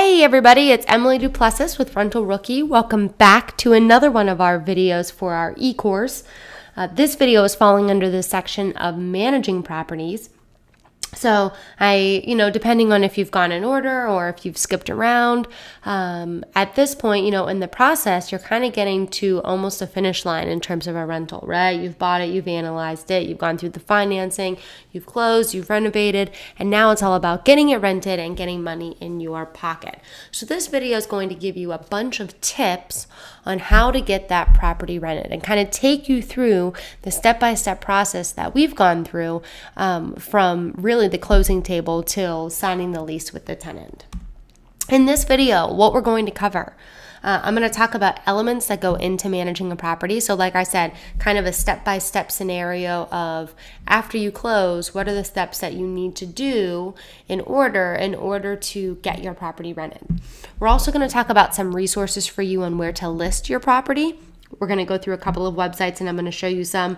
Hey everybody, it's Emily Duplessis with Rental Rookie. Welcome back to another one of our videos for our e-course. This video is falling under the section of managing properties. So depending on if you've gone in order or if you've skipped around, at this point, in the process, you're kind of getting to almost a finish line in terms of a rental, right? You've bought it, you've analyzed it, you've gone through the financing, you've closed, you've renovated, and now it's all about getting it rented and getting money in your pocket. So this video is going to give you a bunch of tips on how to get that property rented and kind of take you through the step-by-step process that we've gone through from really the closing table till signing the lease with the tenant. In this video, what we're going to cover, I'm going to talk about elements that go into managing a property. So like I said, kind of a step-by-step scenario of after you close, what are the steps that you need to do in order to get your property rented. We're also going to talk about some resources for you on where to list your property. We're going to go through a couple of websites and I'm going to show you some.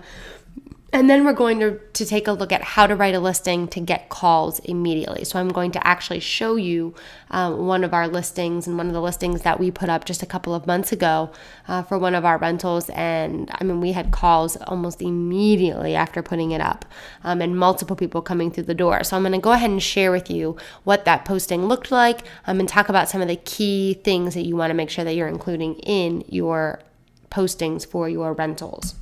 And then we're going to take a look at how to write a listing to get calls immediately. So I'm going to actually show you one of our listings and one of the listings that we put up just a couple of months ago for one of our rentals. And we had calls almost immediately after putting it up and multiple people coming through the door. So I'm going to go ahead and share with you what that posting looked like and talk about some of the key things that you want to make sure that you're including in your postings for your rentals.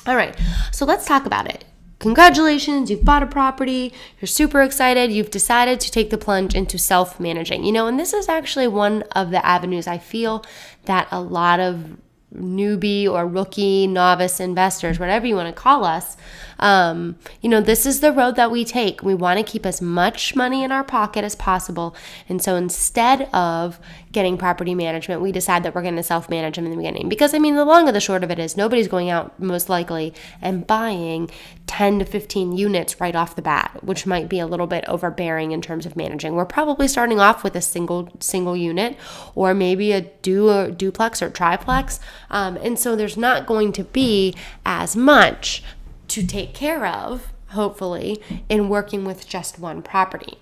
All right, so let's talk about it. Congratulations, you've bought a property, you're super excited, you've decided to take the plunge into self-managing. And this is actually one of the avenues I feel that a lot of newbie or rookie, novice investors, whatever you want to call us, this is the road that we take. We want to keep as much money in our pocket as possible. And so instead of getting property management, we decide that we're going to self-manage them in the beginning. Because, the long and the short of it is nobody's going out most likely and buying 10 to 15 units right off the bat, which might be a little bit overbearing in terms of managing. We're probably starting off with a single unit or maybe a duplex or triplex. And so there's not going to be as much to take care of, hopefully, in working with just one property.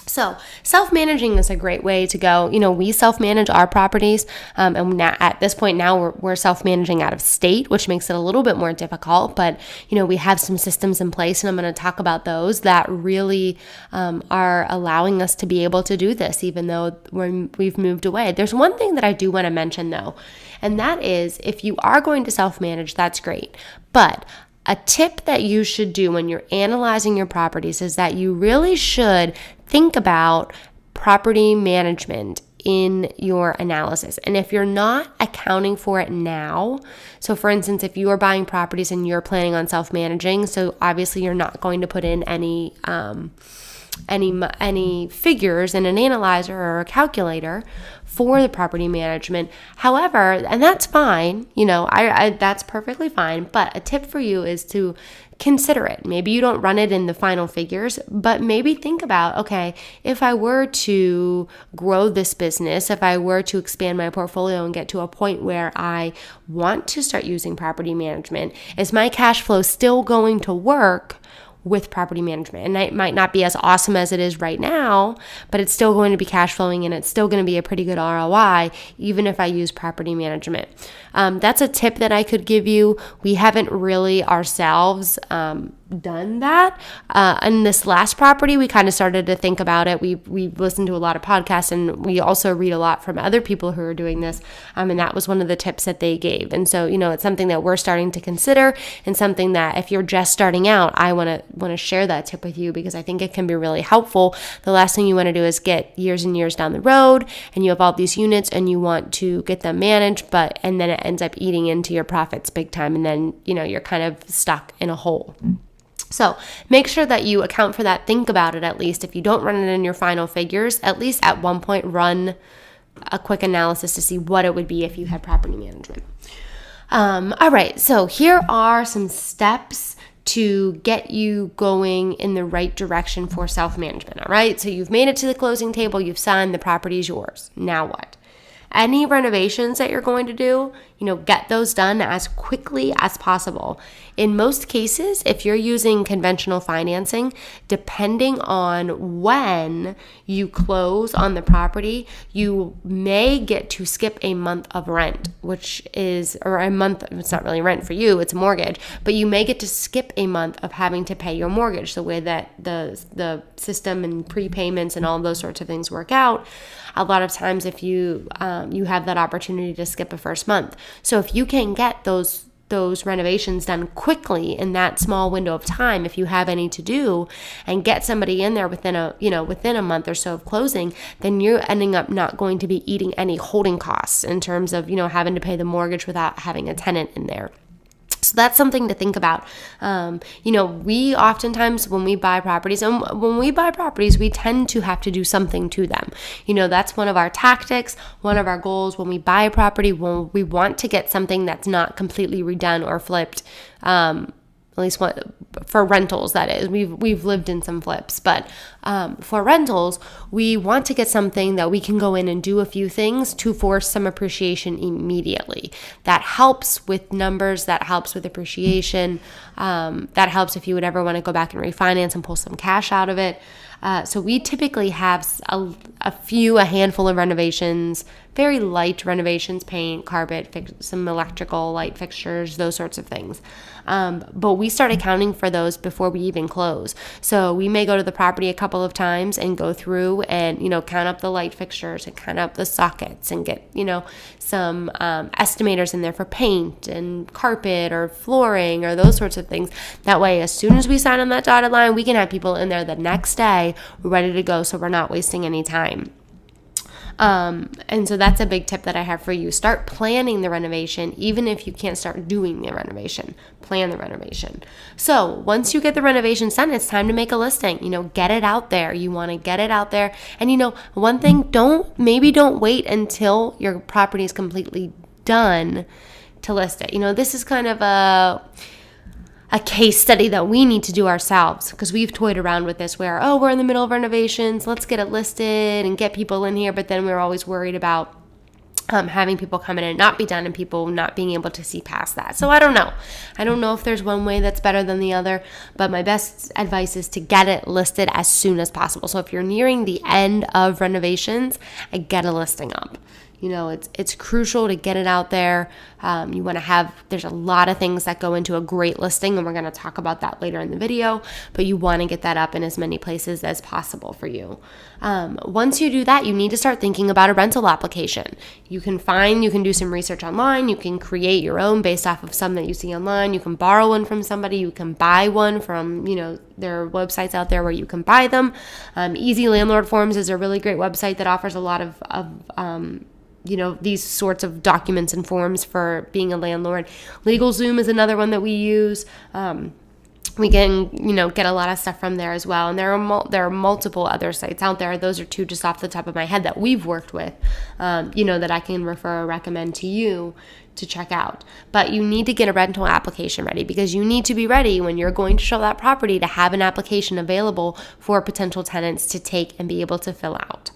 So self-managing is a great way to go. We self-manage our properties, and now, at this point now we're self-managing out of state, which makes it a little bit more difficult. But we have some systems in place, and I'm going to talk about those that really are allowing us to be able to do this, even though we've moved away. There's one thing that I do want to mention though, and that is if you are going to self-manage, that's great, but a tip that you should do when you're analyzing your properties is that you really should think about property management in your analysis. And if you're not accounting for it now, so for instance, if you are buying properties and you're planning on self-managing, so obviously you're not going to put in any figures in an analyzer or a calculator for the property management. However, and that's fine, that's perfectly fine, but a tip for you is to consider it. Maybe you don't run it in the final figures, but maybe think about, okay, if I were to grow this business, if I were to expand my portfolio and get to a point where I want to start using property management, is my cash flow still going to work with property management? And it might not be as awesome as it is right now, but it's still going to be cash flowing and it's still going to be a pretty good ROI, even if I use property management. That's a tip that I could give you. We haven't really ourselves done that. In this last property, we kind of started to think about it. We listened to a lot of podcasts and we also read a lot from other people who are doing this. And that was one of the tips that they gave. And so, it's something that we're starting to consider and something that if you're just starting out, I want to share that tip with you because I think it can be really helpful. The last thing you want to do is get years and years down the road and you have all these units and you want to get them managed, and then it ends up eating into your profits big time. And then, you're kind of stuck in a hole. So make sure that you account for that. Think about it at least. If you don't run it in your final figures, at least at one point run a quick analysis to see what it would be if you had property management. All right, so here are some steps to get you going in the right direction for self-management, all right? So you've made it to the closing table, you've signed, the property is yours. Now what? Any renovations that you're going to do, get those done as quickly as possible. In most cases, if you're using conventional financing, depending on when you close on the property, you may get to skip a month of rent, or a month, it's not really rent for you, it's a mortgage, but you may get to skip a month of having to pay your mortgage. The way that the system and prepayments and all of those sorts of things work out, a lot of times if you have that opportunity to skip a first month. So if you can get those renovations done quickly in that small window of time, if you have any to do, and get somebody in there within a month or so of closing, then you're ending up not going to be eating any holding costs in terms of, having to pay the mortgage without having a tenant in there. So that's something to think about. We oftentimes, when we buy properties, we tend to have to do something to them. That's one of our tactics, one of our goals when we buy a property. When we want to get something that's not completely redone or flipped, at least for rentals, that is. We've lived in some flips, but for rentals, we want to get something that we can go in and do a few things to force some appreciation immediately. That helps with numbers, that helps with appreciation, that helps if you would ever want to go back and refinance and pull some cash out of it. So we typically have a handful of renovations, very light renovations, paint, carpet, some electrical, light fixtures, those sorts of things. But we start accounting for those before we even close. So we may go to the property a couple of times and go through and, count up the light fixtures and count up the sockets and get, some estimators in there for paint and carpet or flooring or those sorts of things. That way, as soon as we sign on that dotted line, we can have people in there the next day ready to go, so we're not wasting any time. And so that's a big tip that I have for you. Start planning the renovation, even if you can't start doing the renovation. Plan the renovation. So once you get the renovation done, it's time to make a listing. Get it out there. You want to get it out there. And one thing, don't wait until your property is completely done to list it. This is kind of a case study that we need to do ourselves, because we've toyed around with this where, we're in the middle of renovations, let's get it listed and get people in here, but then we're always worried about having people come in and not be done and people not being able to see past that. So I don't know if there's one way that's better than the other, but my best advice is to get it listed as soon as possible. So if you're nearing the end of renovations, get a listing up. It's crucial to get it out there. There's a lot of things that go into a great listing, and we're going to talk about that later in the video, but you want to get that up in as many places as possible for you. Once you do that, you need to start thinking about a rental application. You can do some research online. You can create your own based off of some that you see online. You can borrow one from somebody. You can buy one from, there are websites out there where you can buy them. Easy Landlord Forms is a really great website that offers a lot of these sorts of documents and forms for being a landlord. LegalZoom is another one that we use. We can, get a lot of stuff from there as well. And there are multiple other sites out there. Those are two just off the top of my head that we've worked with, that I can refer or recommend to you to check out. But you need to get a rental application ready, because you need to be ready when you're going to show that property to have an application available for potential tenants to take and be able to fill out.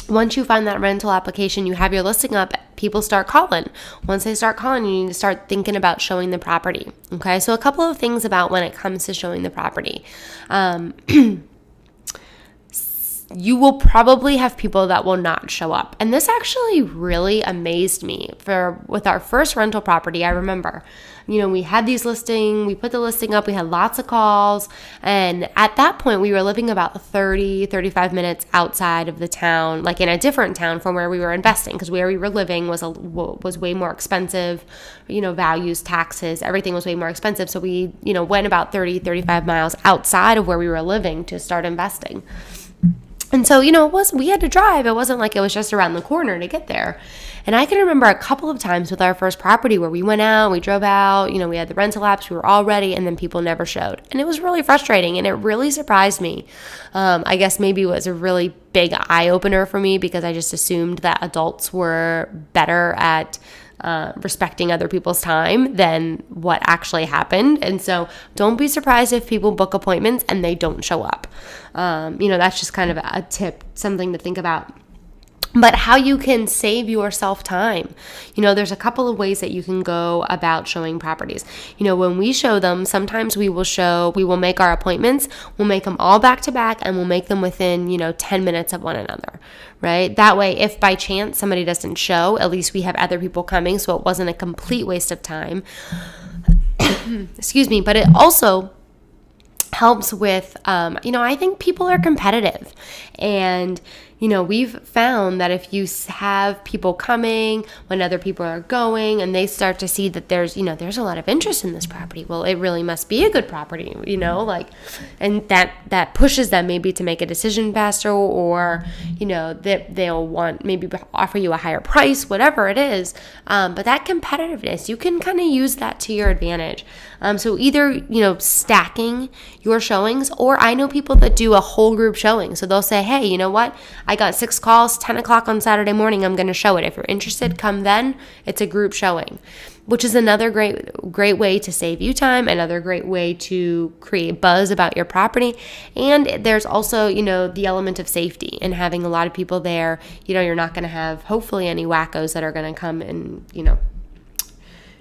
Once you find that rental application, you have your listing up, people start calling. Once they start calling, you need to start thinking about showing the property. Okay, so a couple of things about when it comes to showing the property. You will probably have people that will not show up. And this actually really amazed me. With our first rental property, I remember, we had we put the listing up, we had lots of calls. And at that point, we were living about 35 minutes outside of the town, like in a different town from where we were investing, because where we were living was way more expensive, values, taxes, everything was way more expensive. So we, went about 35 miles outside of where we were living to start investing. And so, we had to drive. It wasn't like it was just around the corner to get there. And I can remember a couple of times with our first property where we went out, we drove out, we had the rental apps, we were all ready, and then people never showed. And it was really frustrating, and it really surprised me. I guess maybe it was a really big eye-opener for me, because I just assumed that adults were better at respecting other people's time than what actually happened. And so don't be surprised if people book appointments and they don't show up. That's just kind of a tip, something to think about. but how you can save yourself time. There's a couple of ways that you can go about showing properties. When we show them, sometimes we will make our appointments, we'll make them all back to back, and we'll make them within, 10 minutes of one another, right? That way, if by chance somebody doesn't show, at least we have other people coming, so it wasn't a complete waste of time. Excuse me, but it also helps with, I think people are competitive, and we've found that if you have people coming when other people are going and they start to see that there's a lot of interest in this property, well, it really must be a good property, and that pushes them maybe to make a decision faster, or, that they'll want maybe offer you a higher price, whatever it is. But that competitiveness, you can kind of use that to your advantage. So either, stacking your showings, or I know people that do a whole group showing. So they'll say, hey, you know what? I got 6 calls, 10 o'clock on Saturday morning, I'm going to show it. If you're interested, come then. It's a group showing, which is another great way to save you time, another great way to create buzz about your property. And there's also, the element of safety and having a lot of people there. You're not going to have, hopefully, any wackos that are going to come and,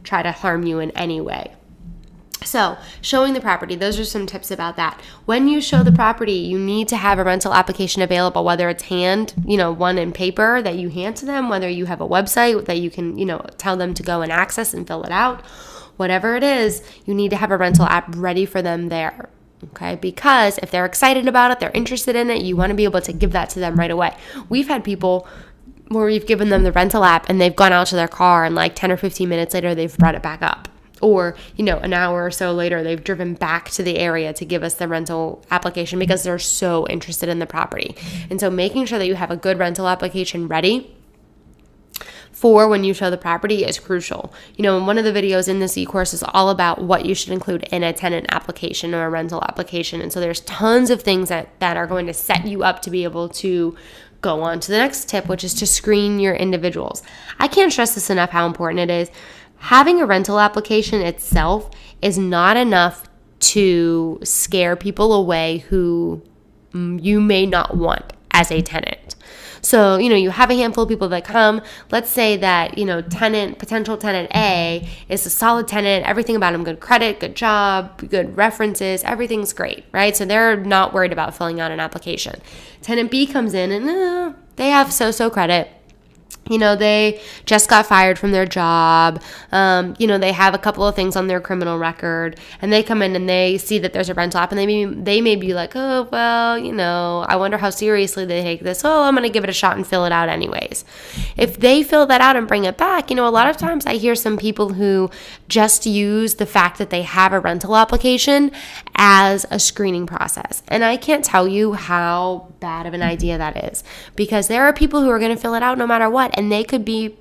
try to harm you in any way. So, showing the property, those are some tips about that. When you show the property, you need to have a rental application available, whether it's one in paper that you hand to them, whether you have a website that you can, tell them to go and access and fill it out. Whatever it is, you need to have a rental app ready for them there. Okay, because if they're excited about it, they're interested in it, you want to be able to give that to them right away. We've had people where we've given them the rental app and they've gone out to their car, and like 10 or 15 minutes later, they've brought it back up. Or, an hour or so later, they've driven back to the area to give us the rental application because they're so interested in the property. And so making sure that you have a good rental application ready for when you show the property is crucial. And one of the videos in this e-course is all about what you should include in a tenant application or a rental application. And so there's tons of things that are going to set you up to be able to go on to the next tip, which is to screen your individuals. I can't stress this enough how important it is. Having a rental application itself is not enough to scare people away who you may not want as a tenant. So, you have a handful of people that come. Let's say that, potential tenant A is a solid tenant, everything about him, good credit, good job, good references, everything's great, right? So they're not worried about filling out an application. Tenant B comes in and they have so-so credit. They just got fired from their job. They have a couple of things on their criminal record, and they come in and they see that there's a rental app, and they may be like, oh, well, I wonder how seriously they take this. Oh, I'm going to give it a shot and fill it out anyways. If they fill that out and bring it back, a lot of times I hear some people who just use the fact that they have a rental application as a screening process. And I can't tell you how bad of an idea that is, because there are people who are going to fill it out no matter what, and they could be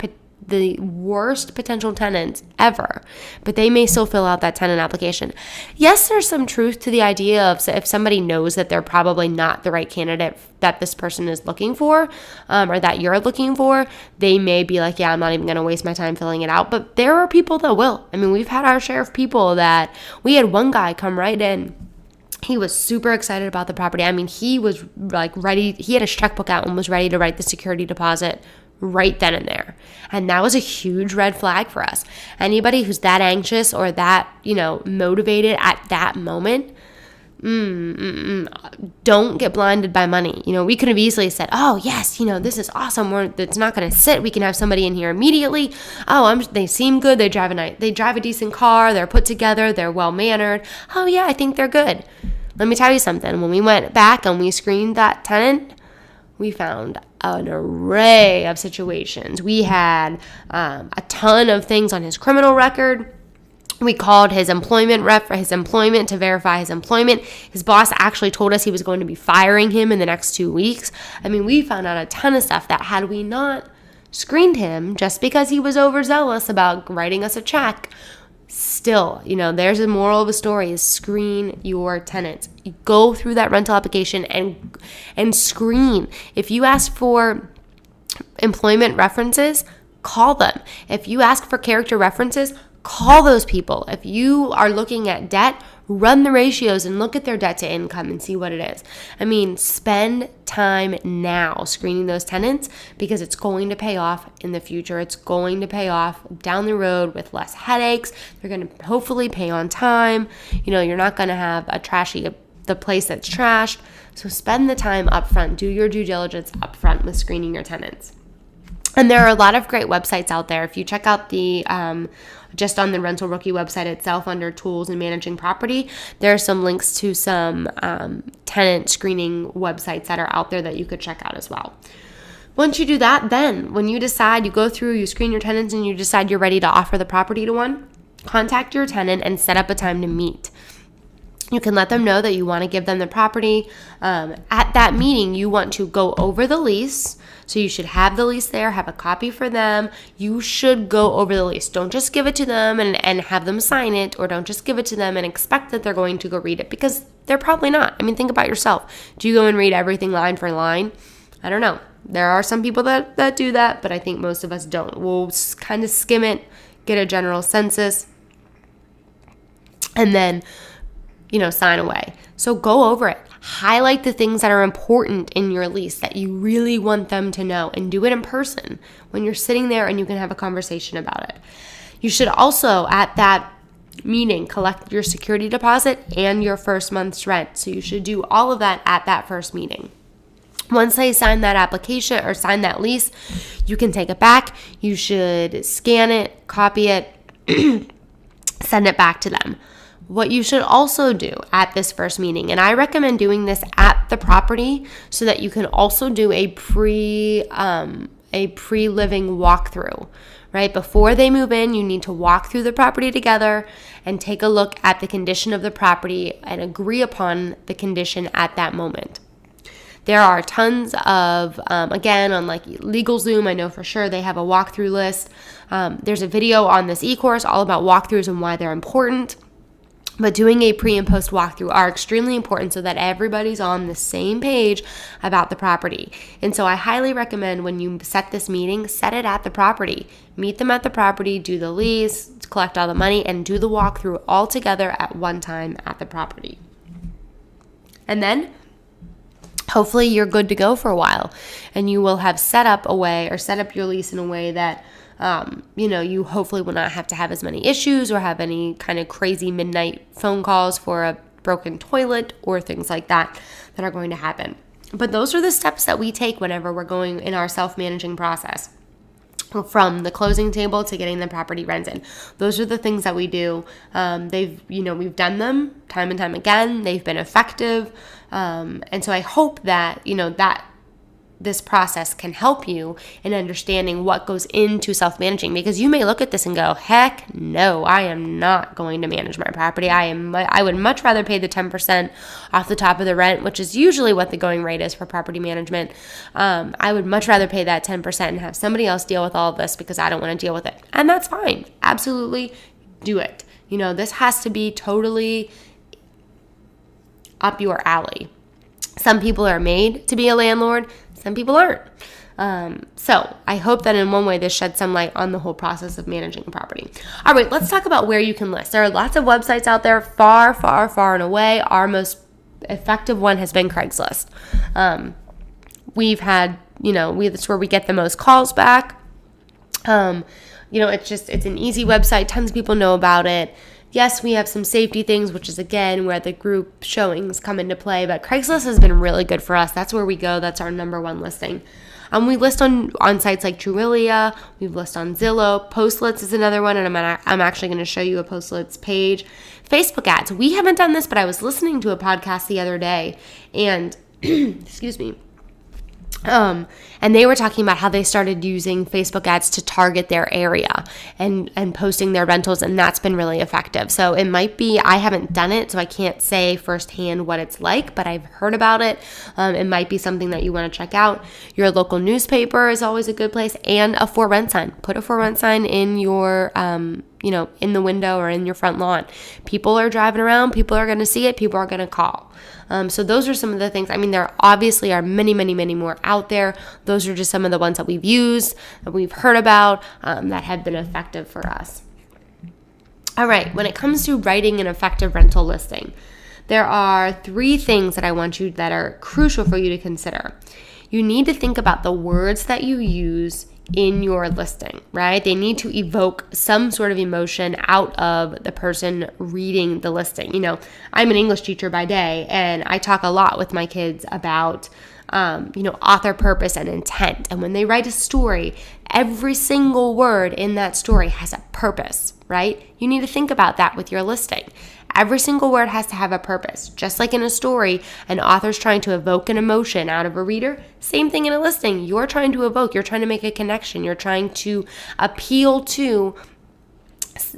the worst potential tenants ever, but they may still fill out that tenant application. Yes, there's some truth to the idea of if somebody knows that they're probably not the right candidate that this person is looking for, or that you're looking for, they may be like, yeah, I'm not even going to waste my time filling it out. But there are people that will. We've had our share of people that we had one guy come right in. He was super excited about the property. He was like ready. He had his checkbook out and was ready to write the security deposit right then and there. And that was a huge red flag for us. Anybody who's that anxious or that, motivated at that moment, don't get blinded by money. We could have easily said, oh, yes, this is awesome. It's not going to sit. We can have somebody in here immediately. Oh, they seem good. They drive a decent car. They're put together. They're well-mannered. Oh, yeah, I think they're good. Let me tell you something. When we went back and we screened that tenant, we found an array of situations. We had a ton of things on his criminal record. We called his employment rep for his employment to verify his employment. His boss actually told us he was going to be firing him in the next 2 weeks. We found out a ton of stuff that had we not screened him just because he was overzealous about writing us a check, still, there's a moral of the story is screen your tenants. You go through that rental application and screen. If you ask for employment references, call them. If you ask for character references, Call those people. If you are looking at debt, run the ratios and look at their debt to income and see what it is. I mean, spend time now screening those tenants because it's going to pay off in the future. It's going to pay off down the road with less headaches. They're going to hopefully pay on time. You're not going to have the place that's trashed. So spend the time up front. Do your due diligence up front with screening your tenants. And there are a lot of great websites out there. If you check out just on the Rental Rookie website itself under tools and managing property, there are some links to some tenant screening websites that are out there that you could check out as well. Once you do that, then when you decide, you go through, you screen your tenants and you decide you're ready to offer the property to one, contact your tenant and set up a time to meet. You can let them know that you want to give them the property. At that meeting, you want to go over the lease. So you should have the lease there, have a copy for them. You should go over the lease. Don't just give it to them and have them sign it, or don't just give it to them and expect that they're going to go read it, because they're probably not. I mean, think about yourself. Do you go and read everything line for line? I don't know. There are some people that do that, but I think most of us don't. We'll kind of skim it, get a general census, and then sign away. So go over it. Highlight the things that are important in your lease that you really want them to know, and do it in person when you're sitting there and you can have a conversation about it. You should also, at that meeting, collect your security deposit and your first month's rent. So you should do all of that at that first meeting. Once they sign that application or sign that lease, you can take it back. You should scan it, copy it, send it back to them. What you should also do at this first meeting, and I recommend doing this at the property so that you can also do a pre-living walkthrough, right? Before they move in, you need to walk through the property together and take a look at the condition of the property and agree upon the condition at that moment. There are tons of, again, on like LegalZoom, I know for sure they have a walkthrough list. There's a video on this e-course all about walkthroughs and why they're important. But doing a pre and post walkthrough are extremely important so that everybody's on the same page about the property. And so I highly recommend when you set this meeting, set it at the property. Meet them at the property, do the lease, collect all the money, and do the walkthrough all together at one time at the property. And then hopefully you're good to go for a while, and you will have set up your lease in a way that you hopefully will not have to have as many issues or have any kind of crazy midnight phone calls for a broken toilet or things like that are going to happen. But those are the steps that we take whenever we're going in our self-managing process, from the closing table to getting the property rented. Those are the things that we do. We've done them time and time again. They've been effective. And so I hope that, that this process can help you in understanding what goes into self-managing, because you may look at this and go, heck no, I am not going to manage my property. I would much rather pay the 10% off the top of the rent, which is usually what the going rate is for property management. I would much rather pay that 10% and have somebody else deal with all of this because I don't want to deal with it. And that's fine. Absolutely do it. This has to be totally up your alley. Some people are made to be a landlord. Some people aren't. So I hope that in one way this sheds some light on the whole process of managing a property. All right, let's talk about where you can list. There are lots of websites out there, far, far, far and away. Our most effective one has been Craigslist. We've had, that's where we get the most calls back. It's an easy website. Tons of people know about it. Yes, we have some safety things, which is, again, where the group showings come into play. But Craigslist has been really good for us. That's where we go. That's our number one listing. We list on sites like Trulia. We list on Zillow. Postlets is another one, and I'm actually going to show you a Postlets page. Facebook ads. We haven't done this, but I was listening to a podcast the other day, and excuse me. And they were talking about how they started using Facebook ads to target their area and posting their rentals, and that's been really effective. So it might be, I haven't done it, so I can't say firsthand what it's like, but I've heard about it. It might be something that you want to check out. Your local newspaper is always a good place, and a for rent sign. Put a for rent sign in your, in the window or in your front lawn. People are driving around. People are going to see it. People are going to call. So those are some of the things. I mean, there obviously are many, many, many more out there. Those are just some of the ones that we've used, that we've heard about, that have been effective for us. All right, when it comes to writing an effective rental listing, there are 3 things that I want you that are crucial for you to consider. You need to think about the words that you use in your listing, right? They need to evoke some sort of emotion out of the person reading the listing. I'm an English teacher by day, and I talk a lot with my kids about author purpose and intent. And when they write a story, every single word in that story has a purpose, right? You need to think about that with your listing. Every single word has to have a purpose. Just like in a story, an author's trying to evoke an emotion out of a reader, same thing in a listing. You're trying to make a connection. You're trying to appeal to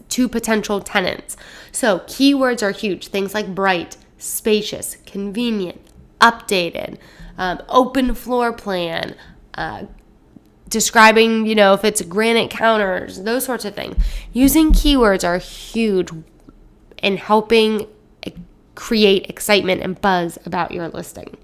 potential tenants. So keywords are huge. Things like bright, spacious, convenient, updated, open floor plan, describing, if it's granite counters, those sorts of things. Using keywords are huge in helping create excitement and buzz about your listing.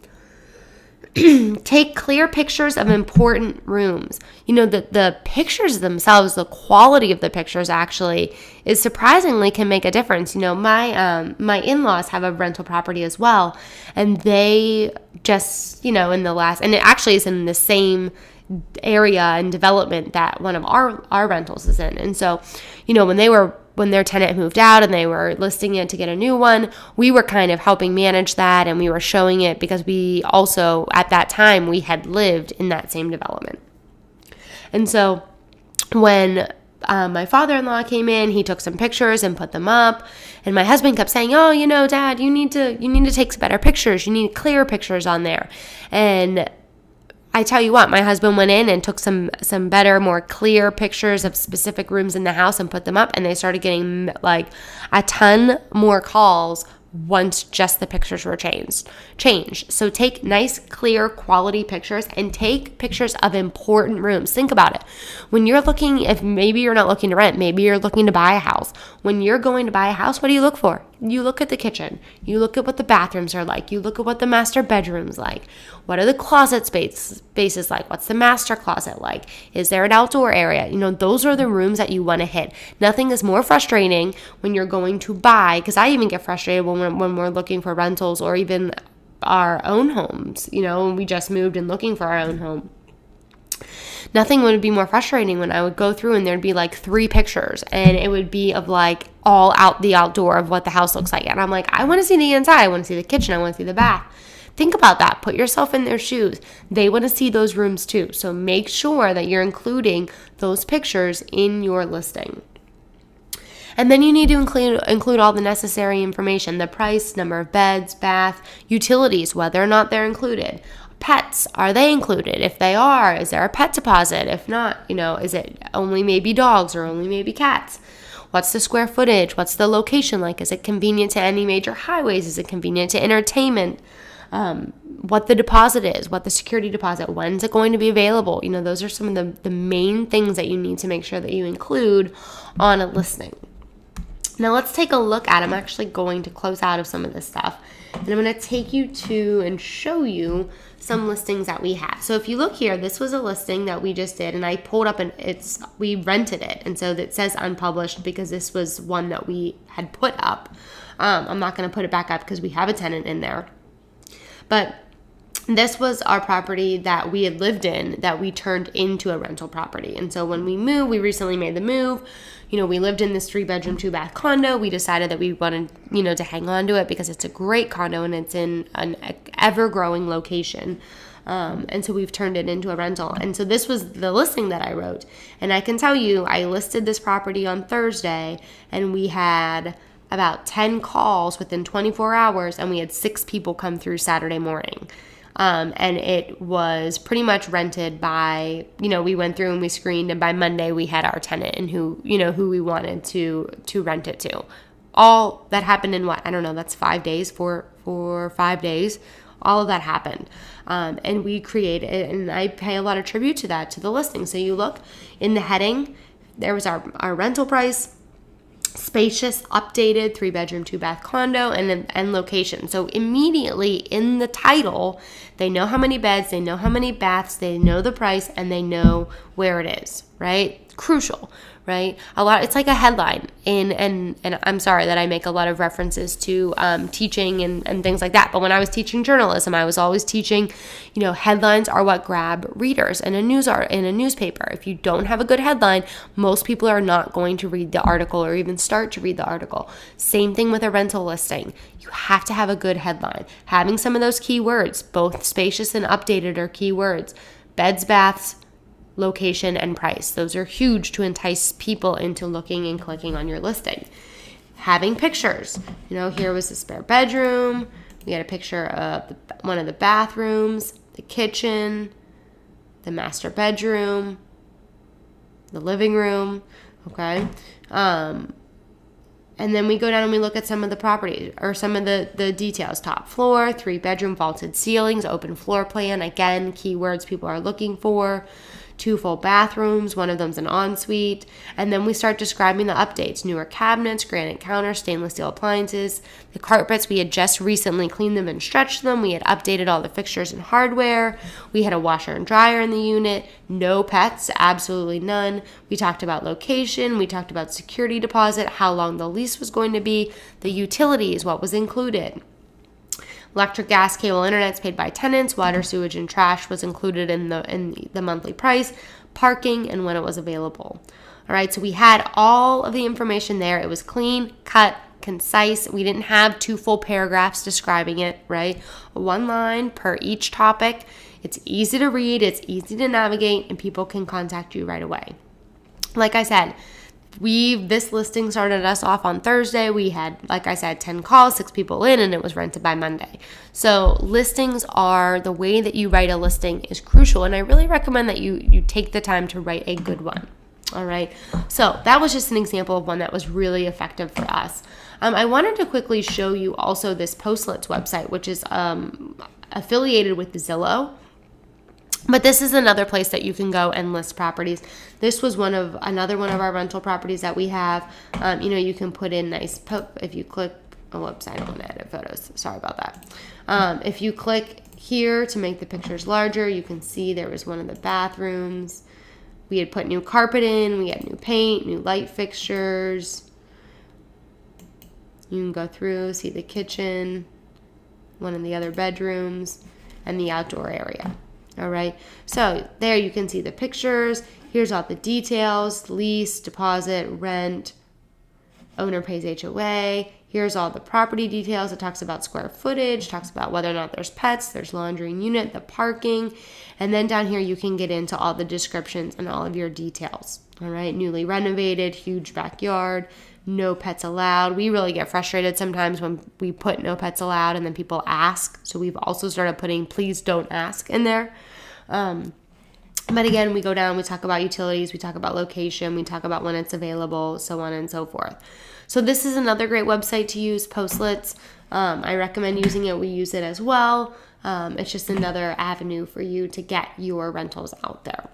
Take clear pictures of important rooms. The pictures themselves, the quality of the pictures actually is surprisingly can make a difference. My in-laws have a rental property as well, and they just, in the last, and it actually is in the same area and development that one of our rentals is in. And so, when their tenant moved out and they were listing it to get a new one, we were kind of helping manage that, and we were showing it because we also, at that time, we had lived in that same development. And so when my father-in-law came in, he took some pictures and put them up, and my husband kept saying, Dad, you need to take some better pictures. You need clear pictures on there. And I tell you what, my husband went in and took some better, more clear pictures of specific rooms in the house and put them up, and they started getting like a ton more calls once just the pictures were changed. So take nice, clear, quality pictures and take pictures of important rooms. Think about it. When you're looking, if maybe you're not looking to rent, maybe you're looking to buy a house. When you're going to buy a house, what do you look for? You look at the kitchen. You look at what the bathrooms are like. You look at what the master bedroom's like. What are the closet spaces like? What's the master closet like? Is there an outdoor area? Those are the rooms that you want to hit. Nothing is more frustrating when you're going to buy, because I even get frustrated when we're looking for rentals or even our own homes, when we just moved and looking for our own home. Nothing would be more frustrating when I would go through and there'd be like 3 pictures, and it would be of like all out the outdoor of what the house looks like. And I'm like, I want to see the inside. I want to see the kitchen. I want to see the bath. Think about that. Put yourself in their shoes. They want to see those rooms too. So make sure that you're including those pictures in your listing. And then you need to include all the necessary information: the price, number of beds, bath, utilities, whether or not they're included. Pets, are they included? If they are, is there a pet deposit? If not, is it only maybe dogs or only maybe cats? What's the square footage? What's the location like? Is it convenient to any major highways? Is it convenient to entertainment? What the deposit is, what the security deposit, when's it going to be available? Those are some of the main things that you need to make sure that you include on a listing. Now let's take a look at, I'm actually going to close out of some of this stuff, and I'm going to take you to and show you some listings that we have. So if you look here, this was a listing that we just did, and I pulled up, and we rented it, and so it says unpublished because this was one that we had put up. I'm not going to put it back up because we have a tenant in there. But this was our property that we had lived in that we turned into a rental property. And so when we moved, we recently made the move. We lived in this 3-bedroom, 2-bath condo. We decided that we wanted, to hang on to it because it's a great condo and it's in an ever-growing location. And so we've turned it into a rental. And so this was the listing that I wrote. And I can tell you, I listed this property on Thursday, and we had about 10 calls within 24 hours, and we had 6 people come through Saturday morning. And it was pretty much rented by, we went through and we screened, and by Monday we had our tenant and who we wanted to rent it to. All that happened in what? I don't know, that's 5 days, for 5 days. All of that happened. And we created, and I pay a lot of tribute to that, to the listing. So you look in the heading, there was our rental price, spacious, updated 3-bedroom, 2-bath condo, and location. So immediately in the title, they know how many beds, they know how many baths, they know the price, and they know where it is. right? Crucial, right? It's like a headline. And I'm sorry that I make a lot of references to teaching and things like that. But when I was teaching journalism, I was always teaching, headlines are what grab readers in a newspaper. If you don't have a good headline, most people are not going to read the article or even start to read the article. Same thing with a rental listing. You have to have a good headline. Having some of those keywords, both spacious and updated, are keywords. Beds, baths, location, and price. Those are huge to entice people into looking and clicking on your listing. Having pictures. Here was the spare bedroom. We had a picture of one of the bathrooms, the kitchen, the master bedroom, the living room. Okay. And then we go down and we look at some of the properties or some of the details. Top floor, 3-bedroom, vaulted ceilings, open floor plan. Again, keywords people are looking for. 2 full bathrooms, one of them's an ensuite. And then we start describing the updates. Newer cabinets, granite counters, stainless steel appliances. The carpets, we had just recently cleaned them and stretched them. We had updated all the fixtures and hardware. We had a washer and dryer in the unit. No pets, absolutely none. We talked about location. We talked about security deposit, how long the lease was going to be, the utilities, what was included. Electric, gas, cable, internet's paid by tenants. Water, sewage, and trash was included in the monthly price. Parking, and when it was available. All right, so we had all of the information there. It was clean, cut, concise. We didn't have 2 full paragraphs describing it, right? 1 line per each topic. It's easy to read, it's easy to navigate, and people can contact you right away. Like I said, this listing started us off on Thursday. We had, like I said, 10 calls, 6 people in, and it was rented by Monday. So listings are, the way that you write a listing is crucial, and I really recommend that you take the time to write a good one. All right. So that was just an example of one that was really effective for us. I wanted to quickly show you also this Postlets website, which is affiliated with Zillow. But this is another place that you can go and list properties. This was another one of our rental properties that we have. You can put in nice, if you click, whoops, I don't want to edit photos. Sorry about that. If you click here to make the pictures larger, you can see there was one of the bathrooms. We had put new carpet in, we had new paint, new light fixtures. You can go through, see the kitchen, one of the other bedrooms, and the outdoor area. All right, so there you can see the pictures. Here's all the details: lease, deposit, rent, owner pays HOA. Here's all the property details. It talks about square footage, talks about whether or not there's pets, there's laundry and unit, the parking. And then down here you can get into all the descriptions and all of your details. All right, newly renovated, huge backyard, no pets allowed. We really get frustrated sometimes when we put no pets allowed and then people ask. So we've also started putting please don't ask in there. But again, we go down, we talk about utilities, we talk about location, we talk about when it's available, so on and so forth. So this is another great website to use, Postlets. I recommend using it. We use it as well. It's just another avenue for you to get your rentals out there.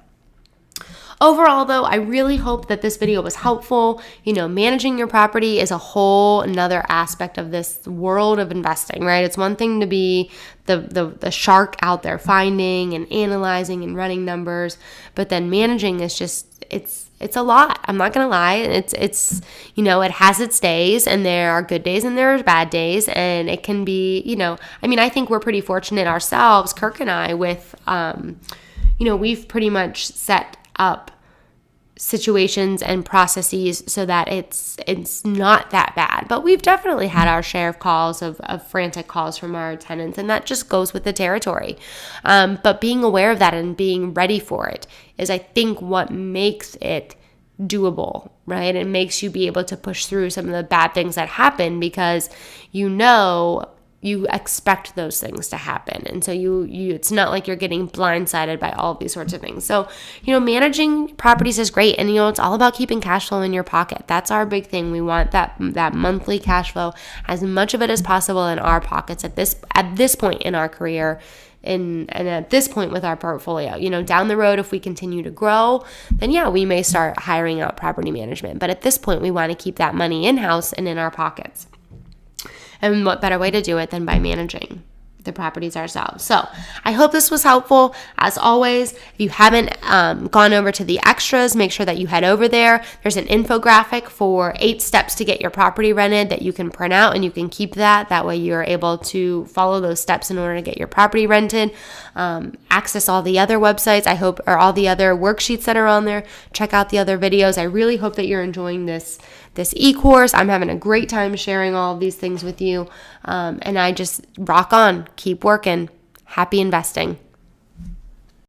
Overall, though, I really hope that this video was helpful. Managing your property is a whole another aspect of this world of investing, right? It's one thing to be the shark out there finding and analyzing and running numbers, but then managing is just, it's a lot. I'm not going to lie. It's it has its days, and there are good days and there are bad days, and it can be, I think we're pretty fortunate ourselves, Kirk and I, with, we've pretty much set up situations and processes so that it's not that bad. But we've definitely had our share of calls, of frantic calls from our tenants, and that just goes with the territory. But being aware of that and being ready for it is, I think, what makes it doable, right? It makes you be able to push through some of the bad things that happen because you expect those things to happen. And so it's not like you're getting blindsided by all of these sorts of things. So, managing properties is great. And, it's all about keeping cash flow in your pocket. That's our big thing. We want that monthly cash flow, as much of it as possible in our pockets at this point in our career and at this point with our portfolio. Down the road, if we continue to grow, then yeah, we may start hiring out property management. But at this point, we want to keep that money in-house and in our pockets. And what better way to do it than by managing the properties ourselves. So I hope this was helpful. As always, if you haven't gone over to the extras, make sure that you head over there. There's an infographic for 8 steps to get your property rented that you can print out, and you can keep that. That way you're able to follow those steps in order to get your property rented. Access all the other websites, I hope, or all the other worksheets that are on there. Check out the other videos. I really hope that you're enjoying this e-course. I'm having a great time sharing all of these things with you. And I just rock on, keep working. Happy investing.